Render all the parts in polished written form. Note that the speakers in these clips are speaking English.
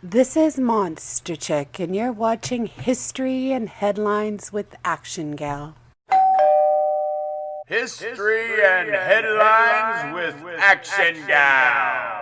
This is Monster Chick, and you're watching History and Headlines with ActionGal. History and Headlines with ActionGal.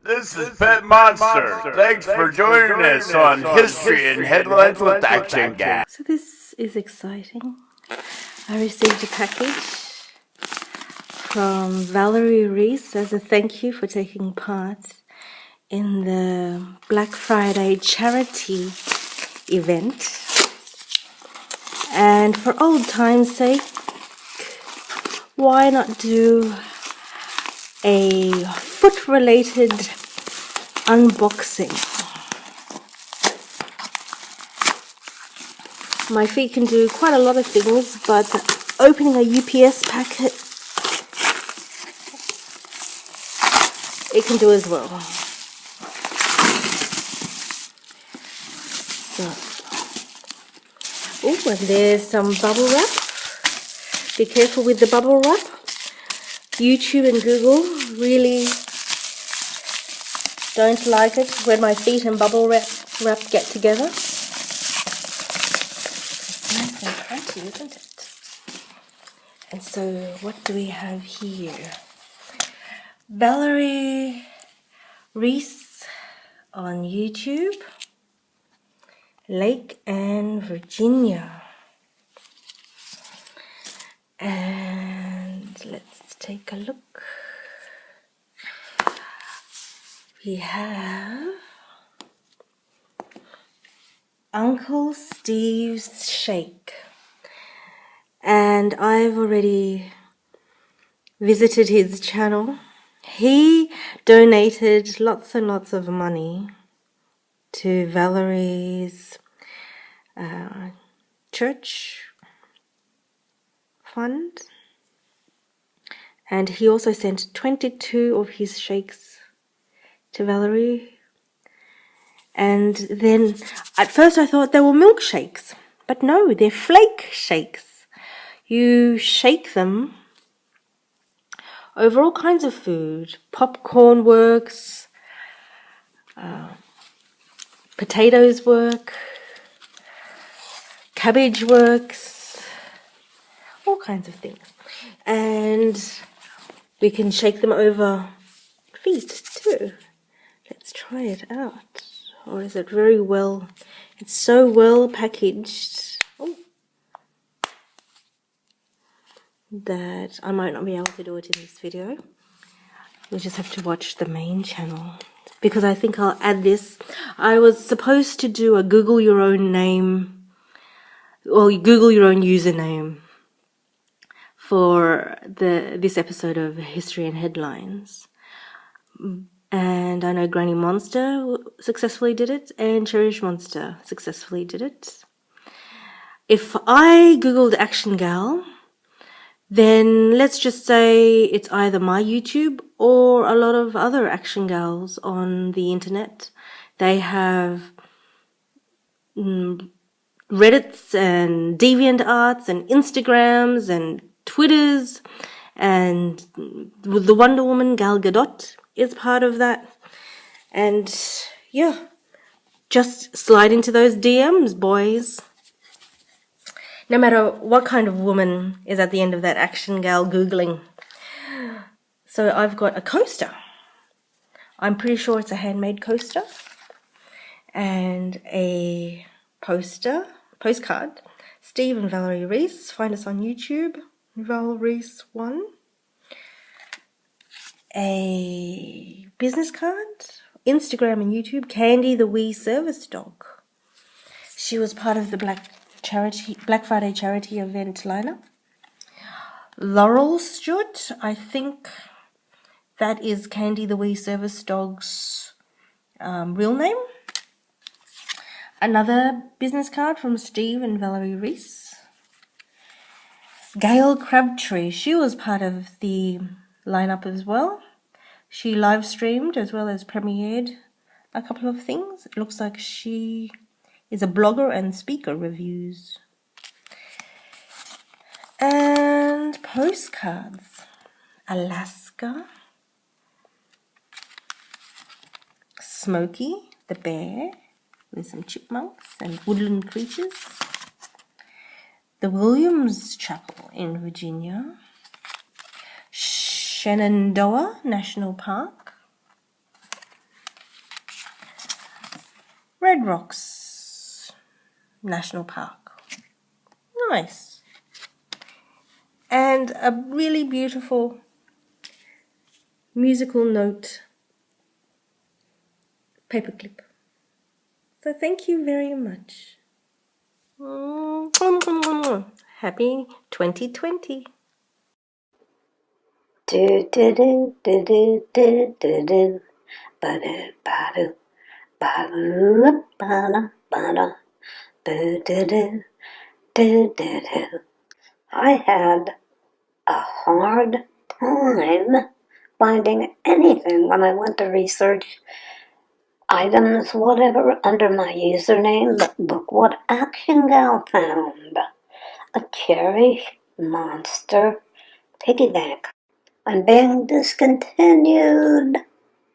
This is Pet Monster. Thanks for joining us on History and Headlines with ActionGal. So this is exciting. I received a package from Valerie Reese as a thank you for taking part in the Black Friday charity event. And for old time's sake, why not do a foot-related unboxing? My feet can do quite a lot of things, but opening a UPS packet, it can do as well. So, oh, and there's some bubble wrap. Be careful with the bubble wrap. YouTube and Google really don't like it when my feet and bubble wrap get together. Nice and crunchy, isn't it? And so, what do we have here? Valerie Reese on YouTube, Lake Anne, Virginia. And let's take a look. We have Uncle Steve's Shake. And I've already visited his channel. He donated lots and lots of money to Valerie's church fund, and he also sent 22 of his shakes to Valerie. And then at first I thought they were milkshakes, but no, they're flake shakes. You shake them over all kinds of food. Popcorn works, potatoes work, cabbage works, all kinds of things. And we can shake them over feet too. Let's try it out. Or is it very well? It's so well packaged that I might not be able to do it in this video. We just have to watch the main channel, because I think I'll add this. I was supposed to do a Google your own name, or Google your own username for this episode of History and Headlines. And I know Granny Monster successfully did it, and Cherish Monster successfully did it. If I Googled ActionGal, then let's just say it's either my YouTube or a lot of other ActionGals on the internet. They have Reddits and DeviantArts and Instagrams and Twitters, and the Wonder Woman Gal Gadot is part of that. And yeah, just slide into those DMs, boys. No matter what kind of woman is at the end of that ActionGal Googling. So I've got a coaster. I'm pretty sure it's a handmade coaster. And a postcard. Steve and Valerie Reese. Find us on YouTube. Val Reese 1. A business card. Instagram and YouTube. Candy the wee service dog. She was part of the Black Friday charity event lineup. Laurel Stewart, I think that is Candy the wee service dog's real name. Another business card from Steve and Valerie Reese. Gail Crabtree, she was part of the lineup as well. She live streamed as well as premiered a couple of things. It looks like she is a blogger and speaker reviews. And postcards. Alaska. Smokey the bear with some chipmunks and woodland creatures. The Williams Chapel in Virginia. Shenandoah National Park. Red Rocks National Park. Nice. And a really beautiful musical note paperclip. So thank you very much. Happy 2020. Do do do do do do do do ba do ba do ba do ba da ba da do do do do do do. I had a hard time finding anything when I went to research items, whatever, under my username, but look what ActionGal found. A cherry monster piggy bank. I'm being discontinued.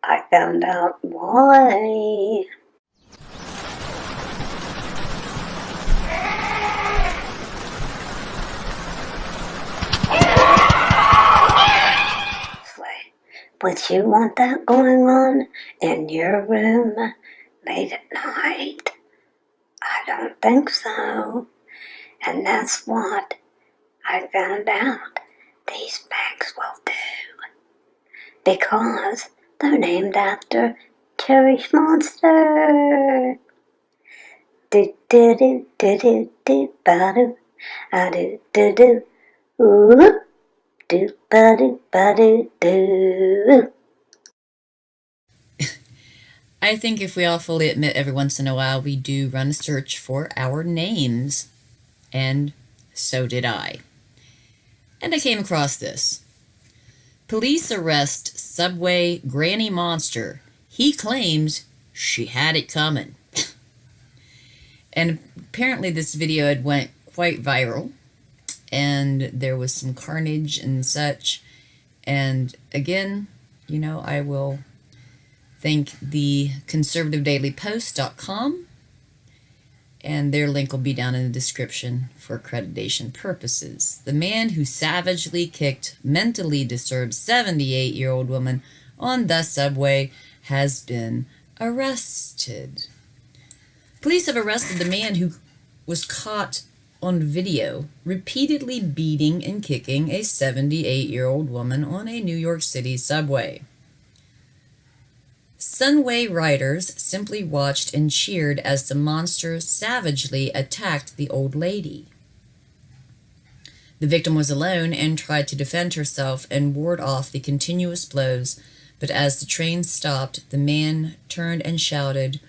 I found out why. Would you want that going on in your room late at night? I don't think so. And that's what I found out these banks will do. Because they're named after Cherish Monster. Do do do do do do ba do, a do do do, ooh, do ba do do. I think if we all fully admit every once in a while we do run a search for our names, and so did I. And I came across this. Police arrest Subway Granny Monster. He claims she had it coming. And apparently this video had went quite viral, and there was some carnage and such. And again, you know, I will thank the conservativedailypost.com, and their link will be down in the description for accreditation purposes. The man who savagely kicked mentally disturbed 78-year-old woman on the subway has been arrested. Police have arrested the man who was caught on video repeatedly beating and kicking a 78-year-old woman on a New York City subway. Sunway riders simply watched and cheered as the monster savagely attacked the old lady. The victim was alone and tried to defend herself and ward off the continuous blows, but as the train stopped, the man turned and shouted,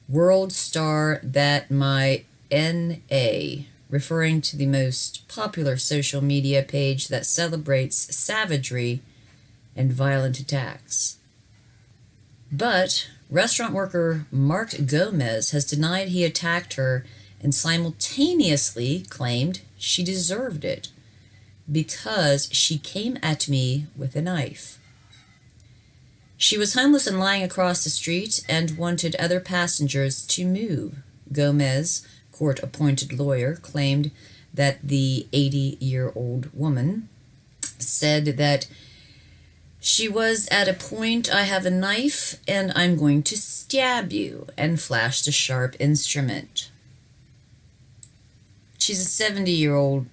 "World star that my N.A.," referring to the most popular social media page that celebrates savagery and violent attacks. But restaurant worker Mark Gomez has denied he attacked her and simultaneously claimed she deserved it because she came at me with a knife. She was homeless and lying across the street and wanted other passengers to move. Gomez, court-appointed lawyer, claimed that the 80-year-old woman said that she was at a point, "I have a knife and I'm going to stab you," and flashed a sharp instrument. She's a 70-year-old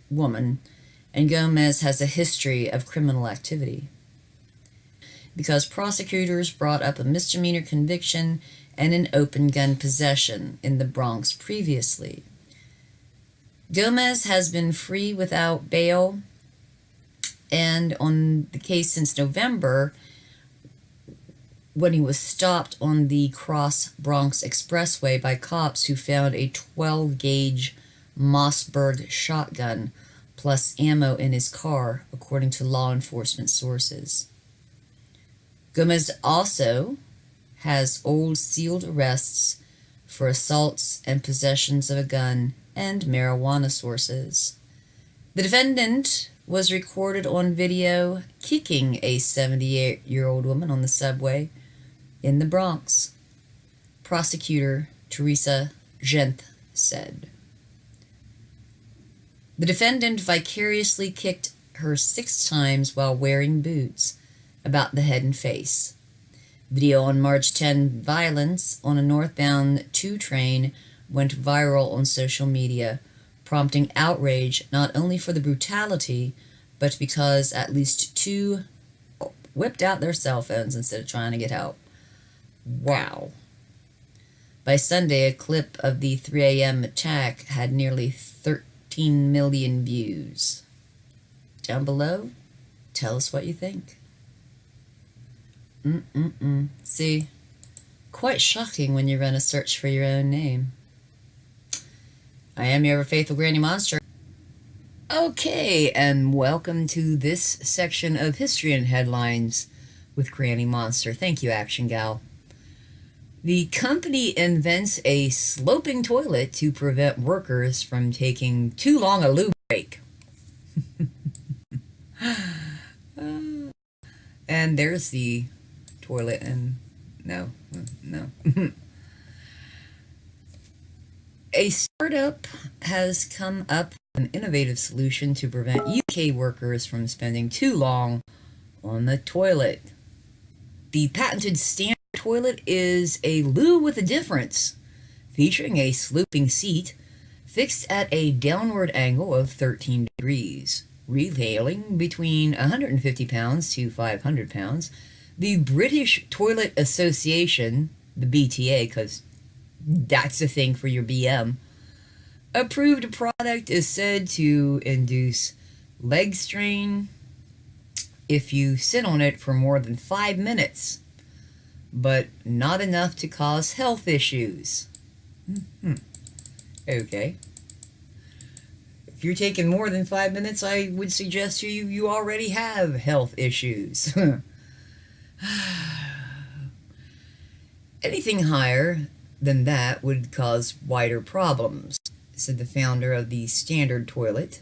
woman, and Gomez has a history of criminal activity because prosecutors brought up a misdemeanor conviction and an open gun possession in the Bronx previously. Gomez has been free without bail, and on the case since November, when he was stopped on the Cross Bronx Expressway by cops who found a 12-gauge Mossberg shotgun plus ammo in his car, according to law enforcement sources. Gomez also has old sealed arrests for assaults and possessions of a gun and marijuana sources. The defendant was recorded on video kicking a 78-year-old woman on the subway in the Bronx. Prosecutor Teresa Gent said. The defendant vicariously kicked her 6 times while wearing boots about the head and face. Video on March 10 violence on a northbound 2 train went viral on social media, prompting outrage not only for the brutality, but because at least 2 whipped out their cell phones instead of trying to get help. Wow. By Sunday, a clip of the 3 a.m. attack had nearly 13 million views. Down below, tell us what you think. See, quite shocking when you run a search for your own name. I am your ever faithful Granny Monster. Okay, and welcome to this section of History and Headlines with Granny Monster. Thank you, ActionGal. The company invents a sloping toilet to prevent workers from taking too long a loo break. And there's the toilet, and no. A startup has come up with an innovative solution to prevent UK workers from spending too long on the toilet. The patented standard toilet is a loo with a difference, featuring a sloping seat fixed at a downward angle of 13 degrees, retailing between £150 to £500. The British Toilet Association, the BTA, because that's the thing for your BM, approved product is said to induce leg strain if you sit on it for more than 5 minutes, but not enough to cause health issues. Okay. If you're taking more than 5 minutes, I would suggest to you already have health issues. Anything higher than that would cause wider problems, said the founder of the standard toilet.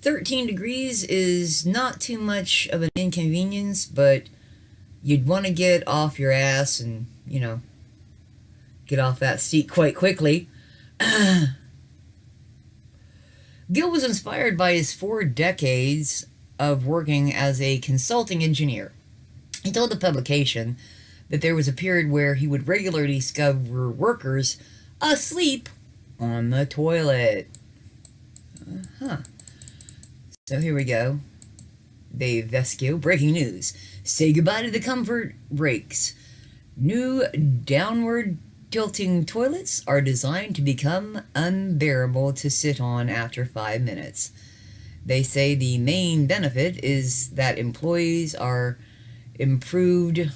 13 degrees is not too much of an inconvenience, but you'd want to get off your ass and, get off that seat quite quickly. Gill was inspired by his 4 decades of working as a consulting engineer. He told the publication that there was a period where he would regularly discover workers asleep on the toilet. So here we go. Dave Vesco, breaking news. Say goodbye to the comfort breaks. New downward tilting toilets are designed to become unbearable to sit on after 5 minutes. They say the main benefit is that employees are improved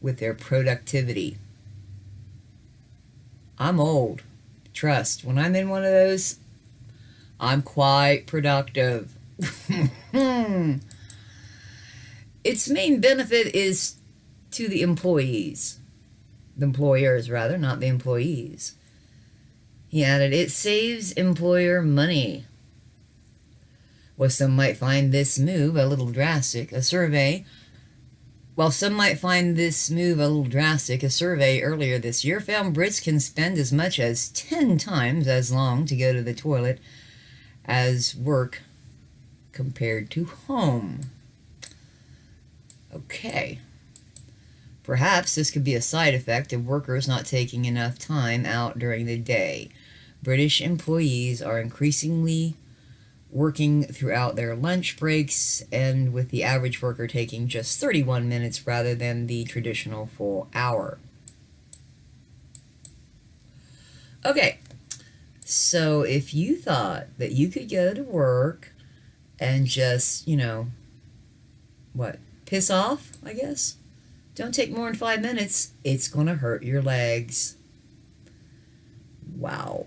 with their productivity. I'm old. Trust, when I'm in one of those, I'm quite productive. Its main benefit is to the employees. The employers, rather, not the employees. He added, it saves employer money. Well, some might find this move a little drastic. A survey earlier this year found Brits can spend as much as 10 times as long to go to the toilet as work compared to home. Okay. Perhaps this could be a side effect of workers not taking enough time out during the day. British employees are increasingly working throughout their lunch breaks, and with the average worker taking just 31 minutes rather than the traditional full hour. Okay, so if you thought that you could go to work and just, piss off, I guess? Don't take more than 5 minutes. It's going to hurt your legs. Wow.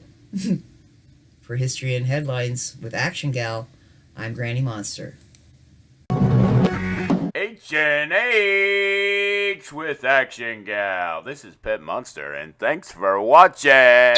For History and Headlines with ActionGal, I'm Granny Monster. H&H with ActionGal. This is Pet Monster, and thanks for watching.